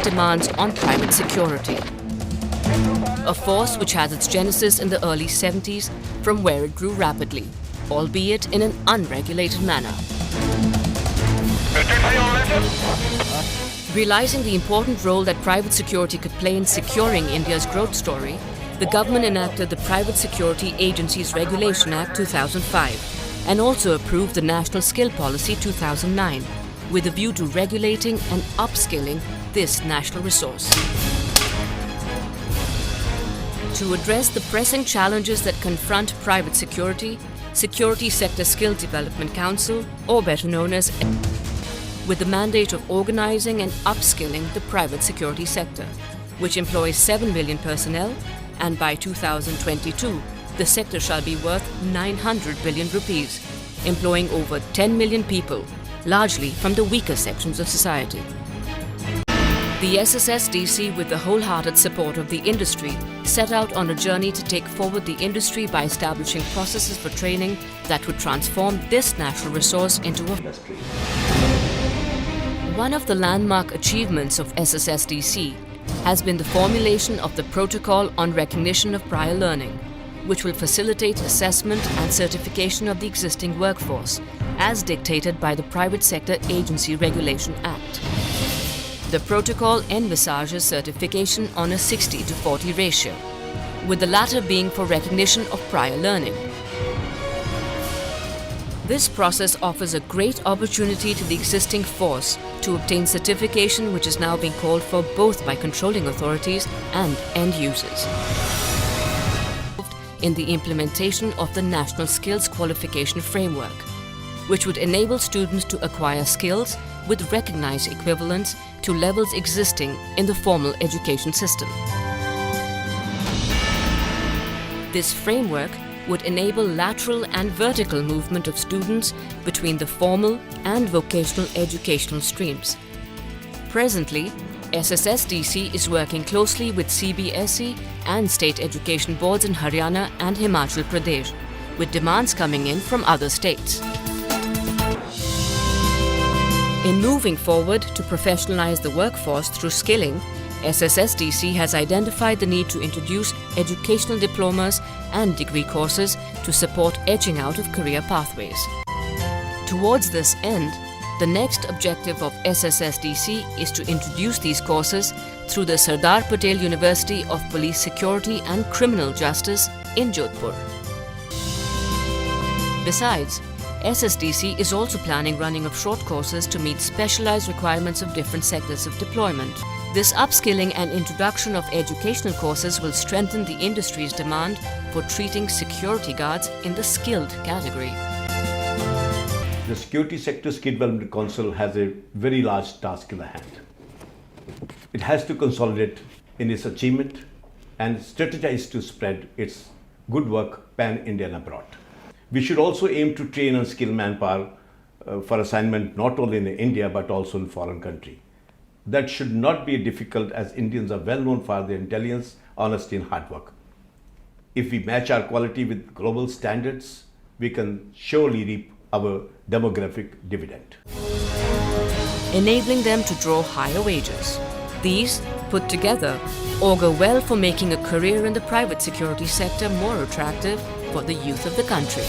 increased demands on private security. A force which has its genesis in the early 70s, from where it grew rapidly, albeit in an unregulated manner. Realizing the important role that private security could play in securing India's growth story, the government enacted the Private Security Agencies Regulation Act 2005 and also approved the National Skill Policy 2009 with a view to regulating and upskilling this national resource. To address the pressing challenges that confront private security, Security Sector Skill Development Council, or better known as with the mandate of organizing and upskilling the private security sector, which employs 7 million personnel, and by 2022, the sector shall be worth 900 billion rupees, employing over 10 million people, largely from the weaker sections of society. The Sssdc, with the wholehearted support of the industry, set out on a journey to take forward the industry by establishing processes for training that would transform this natural resource into a industry. One of the landmark achievements of Sssdc has been the formulation of the Protocol on Recognition of Prior Learning, which will facilitate assessment and certification of the existing workforce, as dictated by the Private Sector Agency Regulation Act. The protocol envisages certification on a 60:40 ratio, with the latter being for recognition of prior learning. This process offers a great opportunity to the existing force to obtain certification, which is now being called for both by controlling authorities and end users. In the implementation of the National Skills Qualification Framework, which would enable students to acquire skills with recognized equivalents to levels existing in the formal education system. This framework would enable lateral and vertical movement of students between the formal and vocational educational streams. Presently, Sssdc is working closely with CBSE and state education boards in Haryana and Himachal Pradesh, with demands coming in from other states. In moving forward to professionalize the workforce through skilling, Sssdc has identified the need to introduce educational diplomas and degree courses to support edging out of career pathways. Towards this end, the next objective of Sssdc is to introduce these courses through the Sardar Patel University of Police Security and Criminal Justice in Jodhpur. Besides, Sssdc is also planning running of short courses to meet specialized requirements of different sectors of deployment. This upskilling and introduction of educational courses will strengthen the industry's demand for treating security guards in the skilled category. The Security Sector Skill Development Council has a very large task in the hand. It has to consolidate in its achievement and strategize to spread its good work pan-India and abroad. We should also aim to train and skill manpower for assignment not only in India but also in foreign country. That should not be difficult, as Indians are well known for their intelligence, honesty and hard work. If we match our quality with global standards, we can surely reap our demographic dividend. Enabling them to draw higher wages. These, put together, augur well for making a career in the private security sector more attractive for the youth of the country.